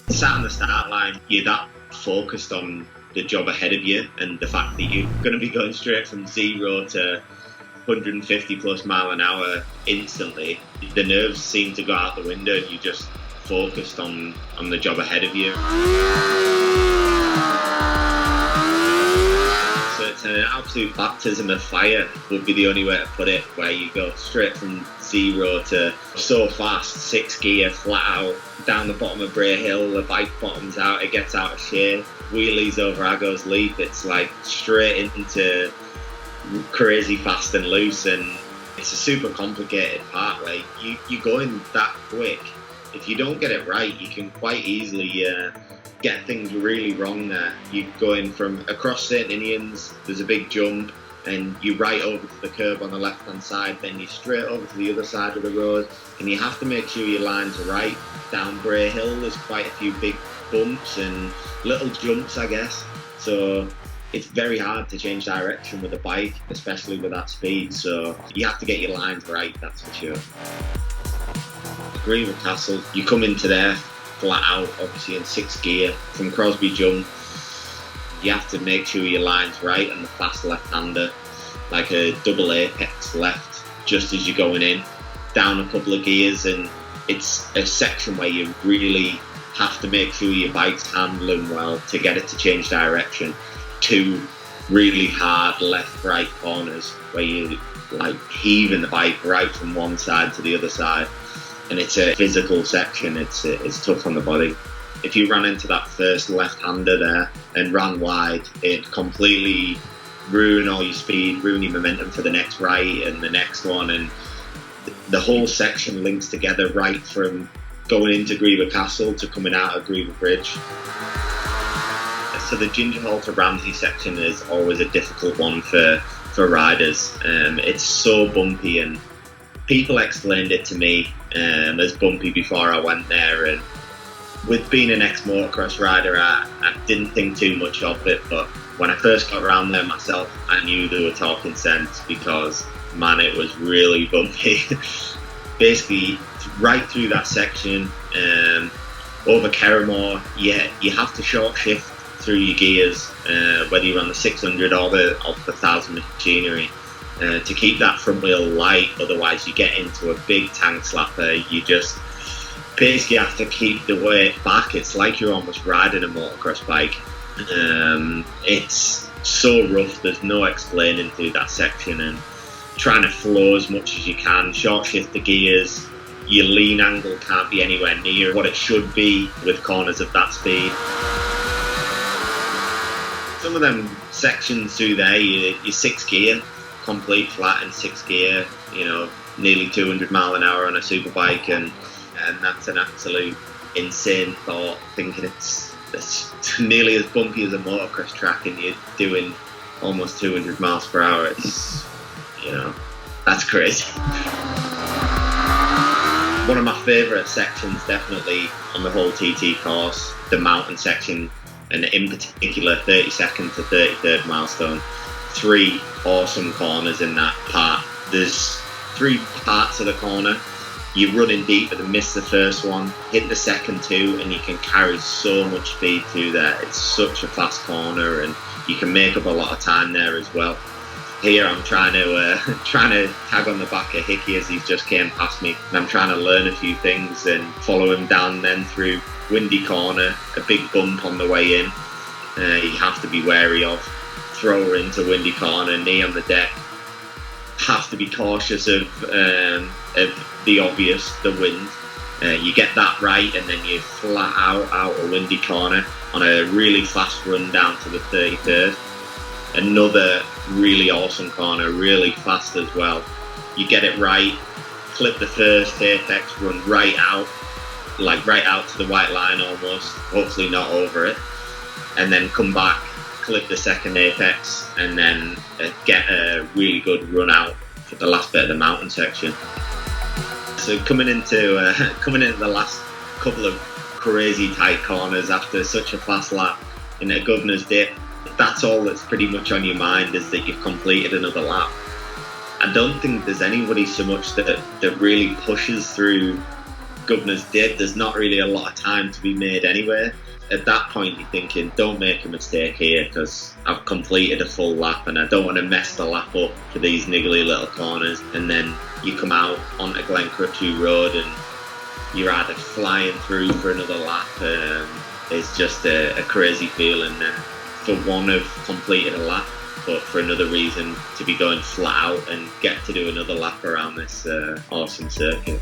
Sat on the start line, you're that focused on the job ahead of you and the fact that you're going to be going straight from 0 to 150 plus mile an hour instantly. The nerves seem to go out the window and you're just focused on the job ahead of you. So it's an absolute baptism of fire would be the only way to put it, where you go straight from 0 to so fast, 6 gear, flat out, down the bottom of Bray Hill, the bike bottoms out, it gets out of shape, wheelies over Aggo's Leap, it's like straight into crazy fast and loose, and it's a super complicated part where you're going that quick. If you don't get it right, you can quite easily get things really wrong there. You're going from across St. Ninians, there's a big jump, and you right over to the curb on the left hand side, then you're straight over to the other side of the road, and you have to make sure your lines are right. Down Bray Hill there's quite a few big bumps and little jumps, I guess, so it's very hard to change direction with a bike, especially with that speed, so you have to get your lines right, that's for sure. Greeba Castle, you come into there flat out, obviously in 6 gear, from Crosby jump, you have to make sure your line's right and the fast left-hander, like a double apex left, just as you're going in, down a couple of gears, and it's a section where you really have to make sure your bike's handling well to get it to change direction. 2 really hard left-right corners where you like heaving the bike right from one side to the other side, and it's a physical section. It's tough on the body. If you ran into that first left-hander there and ran wide, it completely ruin all your speed, ruin your momentum for the next right and the next one, and the whole section links together right from going into Greeba Castle to coming out of Greeba Bridge. So the Ginger Hall to Ramsey section is always a difficult one for riders. It's so bumpy, and people explained it to me as bumpy before I went there, and with being an ex-motocross rider, I didn't think too much of it, but when I first got around there myself, I knew they were talking sense, because man, it was really bumpy. Basically, right through that section, over Kerramore, you have to short shift through your gears, whether you're on the 600 or the 1000 machinery, to keep that front wheel light, otherwise you get into a big tank slapper. You just basically have to keep the weight back. It's like you're almost riding a motocross bike. It's so rough, there's no explaining through that section, and trying to flow as much as you can, short shift the gears, your lean angle can't be anywhere near what it should be with corners of that speed. Some of them sections through there, you're 6 gear, complete flat in 6 gear, you know, nearly 200 mile an hour on a super bike, and that's an absolute insane thought, thinking it's nearly as bumpy as a motocross track and you're doing almost 200 miles per hour. It's, you know, that's crazy. One of my favourite sections, definitely on the whole TT course, the mountain section, and in particular 32nd to 33rd milestone. 3 awesome corners in that part. There's 3 parts of the corner. You're running deep and miss the first one, hit the second 2, and you can carry so much speed through there. It's such a fast corner, and you can make up a lot of time there as well. Here I'm trying to tag on the back of Hickey as he's just came past me, and I'm trying to learn a few things and follow him down then through windy corner, a big bump on the way in, you have to be wary of. Thrower into windy corner, knee on the deck. Have to be cautious of the obvious, the wind. You get that right, and then you flat out a windy corner on a really fast run down to the 33rd. Another really awesome corner, really fast as well. You get it right, clip the first apex, run right out, like right out to the white line almost, hopefully not over it, and then come back, clip the second apex, and then get a really good run out for the last bit of the mountain section. So coming into the last couple of crazy tight corners after such a fast lap in a governor's dip, that's all that's pretty much on your mind, is that you've completed another lap. I don't think there's anybody so much that really pushes through governors did. There's not really a lot of time to be made anyway. At that point, you're thinking, don't make a mistake here, because I've completed a full lap and I don't want to mess the lap up for these niggly little corners. And then you come out onto Glencrutchew Road and you're either flying through for another lap. It's just a crazy feeling. For one, I've completed a lap, but for another reason, to be going flat out and get to do another lap around this awesome circuit.